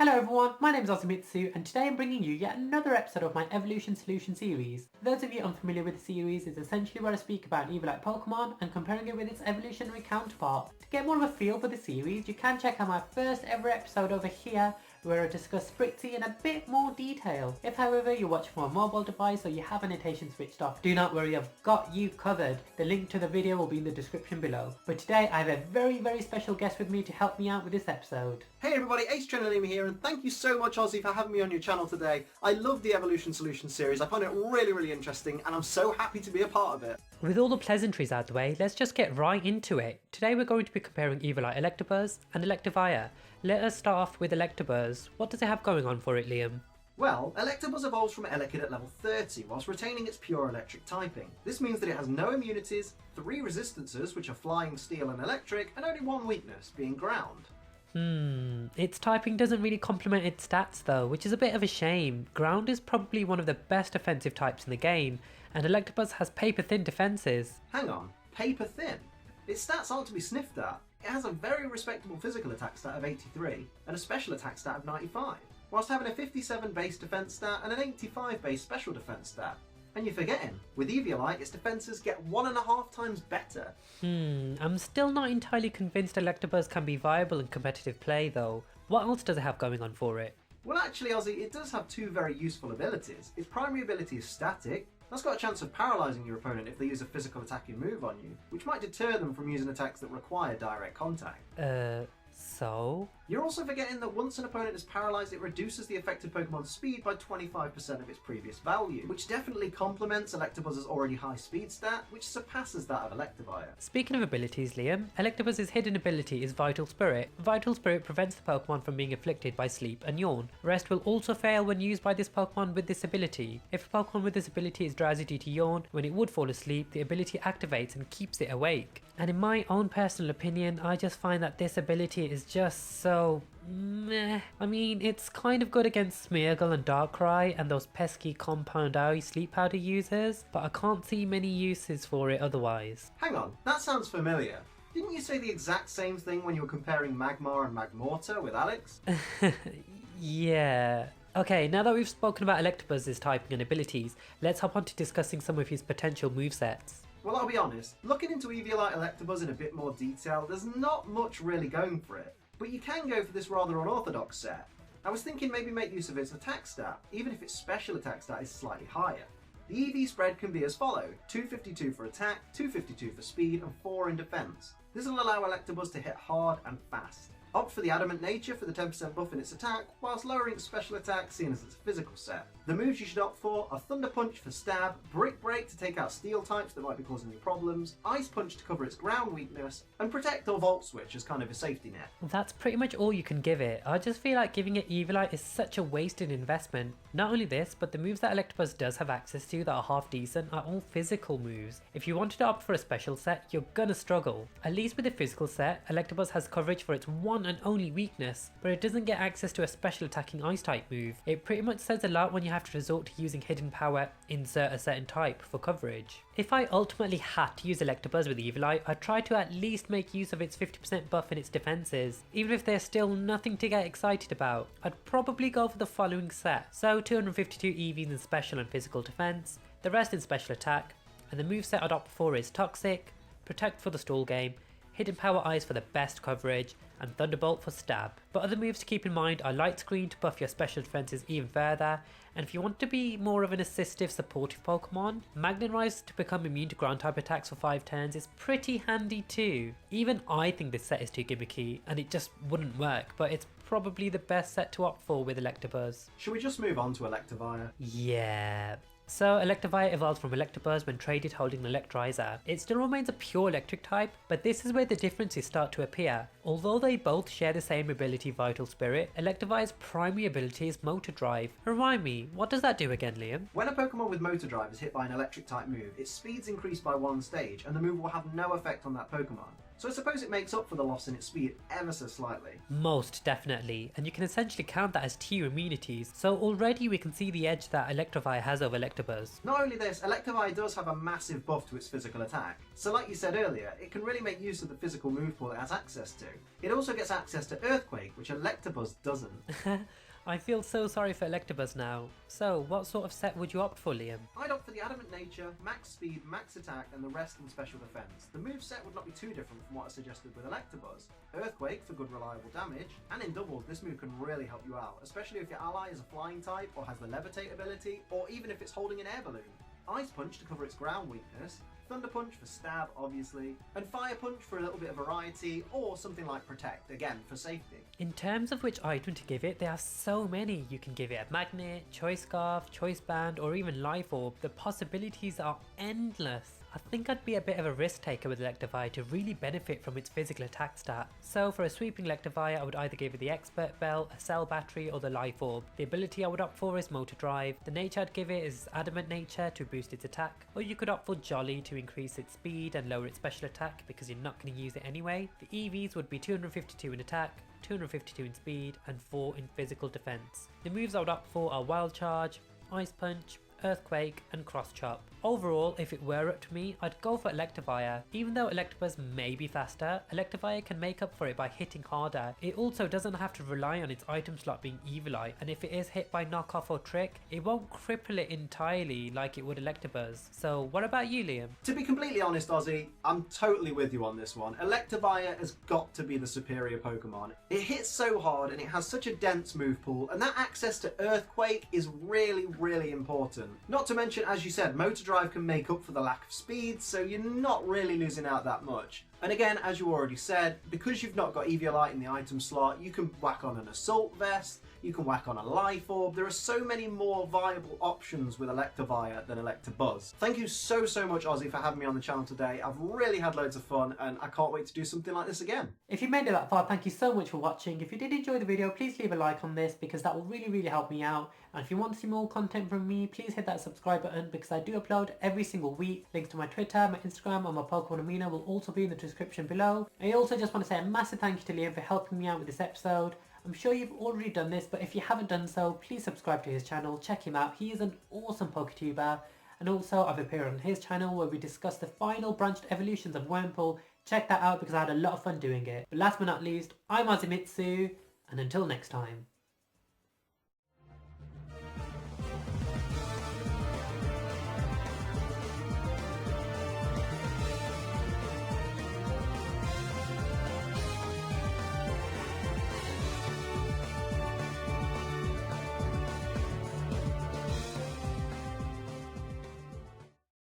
Hello everyone, my name is Osamitsu and today I'm bringing you yet another episode of my Evolution Solution series. For those of you unfamiliar with the series, it's essentially where I speak about an eviolite Pokemon and comparing it with its evolutionary counterpart. To get more of a feel for the series, you can check out my first ever episode over here where I discuss Spritzee in a bit more detail. If however you watch from a mobile device or you have annotation switched off, do not worry, I've got you covered. The link to the video will be in the description below. But today I have a very special guest with me to help me out with this episode. Hey everybody, Ace Trinalima here, and thank you so much Ozzy for having me on your channel today. I love the Evolution Solution series, I find it really interesting and I'm so happy to be a part of it. With all the pleasantries out the way, let's just get right into it. Today we're going to be comparing eviolite Electabuzz and Electivire. Let us start off with Electabuzz. What does it have going on for it, Liam? Well, Electabuzz evolves from Elekid at level 30 whilst retaining its pure electric typing. This means that it has no immunities, 3 resistances which are flying, steel and electric, and only 1 weakness, being ground. Its typing doesn't really complement its stats though, which is a bit of a shame. Ground is probably one of the best offensive types in the game, and Electabuzz has paper thin defences. Hang on, paper thin? Its stats aren't to be sniffed at. It has a very respectable physical attack stat of 83 and a special attack stat of 95, whilst having a 57 base defense stat and an 85 base special defense stat. And you're forgetting, with eviolite its defences get 1.5 times better. I'm still not entirely convinced Electabuzz can be viable in competitive play though. What else does it have going on for it? Well actually Ozzy, it does have 2 very useful abilities. Its primary ability is static. That's got a chance of paralysing your opponent if they use a physical attacking move on you, which might deter them from using attacks that require direct contact. So? You're also forgetting that once an opponent is paralysed, it reduces the affected Pokemon's speed by 25% of its previous value, which definitely complements Electabuzz's already high speed stat, which surpasses that of Electivire. Speaking of abilities, Liam, Electabuzz's hidden ability is Vital Spirit. Vital Spirit prevents the Pokemon from being afflicted by sleep and yawn. Rest will also fail when used by this Pokemon with this ability. If a Pokemon with this ability is drowsy due to yawn, when it would fall asleep, the ability activates and keeps it awake. And in my own personal opinion, I just find that this ability is just so meh. I mean, it's kind of good against Smeargle and Darkrai and those pesky Compound Owie sleep powder users, but I can't see many uses for it otherwise. Hang on, that sounds familiar. Didn't you say the exact same thing when you were comparing Magmar and Magmortar with Alex? Yeah. Okay, now that we've spoken about Electabuzz's typing and abilities, let's hop on to discussing some of his potential movesets. Well, I'll be honest, looking into eviolite Electabuzz in a bit more detail, there's not much really going for it. But you can go for this rather unorthodox set. I was thinking maybe make use of its attack stat, even if its special attack stat is slightly higher. The EV spread can be as follows: 252 for attack, 252 for speed, and 4 in defense. This will allow Electabuzz to hit hard and fast. Opt for the adamant nature for the 10% buff in its attack, whilst lowering its special attack seen as its physical set. The moves you should opt for are Thunder Punch for stab, Brick Break to take out steel types that might be causing you problems, Ice Punch to cover its ground weakness, and Protect or Volt Switch as kind of a safety net. That's pretty much all you can give it. I just feel like giving it Eviolite is such a wasted investment. Not only this, but the moves that Electabuzz does have access to that are half decent are all physical moves. If you wanted to opt for a special set, you're gonna struggle. At least with the physical set, Electabuzz has coverage for its one and only weakness, but it doesn't get access to a special attacking ice type move. It pretty much says a lot when you have to resort to using hidden power, insert a certain type for coverage. If I ultimately had to use Electabuzz with Eviolite, I'd try to at least make use of its 50% buff in its defenses, even if there's still nothing to get excited about. I'd probably go for the following set, so 252 EVs in special and physical defense, the rest in special attack, and the moveset I'd opt for is Toxic, Protect for the stall game, Hidden Power Eyes for the best coverage, and Thunderbolt for stab. But other moves to keep in mind are Light Screen to buff your special defenses even further, and if you want to be more of an assistive supportive Pokemon, Magnetize to become immune to ground type attacks for 5 turns is pretty handy too. Even I think this set is too gimmicky and it just wouldn't work, but it's probably the best set to opt for with Electabuzz. Should we just move on to Electivire? Yeah. So Electivire evolved from Electabuzz when traded holding an Electrizer. It still remains a pure electric type, but this is where the differences start to appear. Although they both share the same ability Vital Spirit, Electivire's primary ability is Motor Drive. Remind me, what does that do again, Liam? When a Pokemon with Motor Drive is hit by an electric type move, its speeds increase by 1 stage and the move will have no effect on that Pokemon. so I suppose it makes up for the loss in its speed ever so slightly. Most definitely, and you can essentially count that as tier immunities, so already we can see the edge that Electivire has over Electabuzz. Not only this, Electivire does have a massive buff to its physical attack, so like you said earlier, it can really make use of the physical move pool it has access to. It also gets access to Earthquake, which Electabuzz doesn't. I feel so sorry for Electabuzz now. So, what sort of set would you opt for, Liam? I'd opt for the Adamant Nature, Max Speed, Max Attack, and the rest in Special Defense. The moveset would not be too different from what I suggested with Electabuzz. Earthquake for good reliable damage, and in doubles this move can really help you out, especially if your ally is a flying type or has the Levitate ability, or even if it's holding an air balloon. Ice Punch to cover its ground weakness, Thunder Punch for stab, obviously, and Fire Punch for a little bit of variety, or something like Protect, again, for safety. In terms of which item to give it, there are so many. You can give it a Magnet, Choice Scarf, Choice Band, or even Life Orb. The possibilities are endless. I think I'd be a bit of a risk taker with Electivire to really benefit from its physical attack stat. So for a sweeping Electivire, I would either give it the Expert Belt, a Cell Battery, or the Life Orb. The ability I would opt for is Motor Drive. The nature I'd give it is Adamant Nature to boost its attack, or you could opt for Jolly to increase its speed and lower its special attack because you're not going to use it anyway. The EVs would be 252 in attack, 252 in speed, and 4 in physical defense. The moves I would opt for are Wild Charge, Ice Punch, Earthquake, and Cross Chop. Overall, if it were up to me, I'd go for Electivire. Even though Electabuzz may be faster, Electivire can make up for it by hitting harder. It also doesn't have to rely on its item slot being eviolite, and if it is hit by knockoff or trick, it won't cripple it entirely like it would Electabuzz. So what about you, Liam? To be completely honest, Ozzy, I'm totally with you on this one. Electivire has got to be the superior Pokemon. It hits so hard and it has such a dense move pool, and that access to Earthquake is really, really important. Not to mention, as you said, Motor Drive can make up for the lack of speed, so you're not really losing out that much. And again, as you already said, because you've not got Eviolite in the item slot, you can whack on an Assault Vest, you can whack on a Life Orb. There are so many more viable options with Electivire than Electabuzz. Thank you so much, Ozzy, for having me on the channel today. I've really had loads of fun, and I can't wait to do something like this again. If you made it that far, thank you so much for watching. If you did enjoy the video, please leave a like on this because that will really help me out. And if you want to see more content from me, please hit that subscribe button because I do upload every single week. Links to my Twitter, my Instagram, and my Pokemon Arena will also be in the description below. I also just want to say a massive thank you to Liam for helping me out with this episode. I'm sure you've already done this, but if you haven't done so, please subscribe to his channel, check him out. He is an awesome PokeTuber. And also, I've appeared on his channel where we discuss the final branched evolutions of Wurmple. Check that out because I had a lot of fun doing it. But last but not least, I'm Azimitsu, and until next time.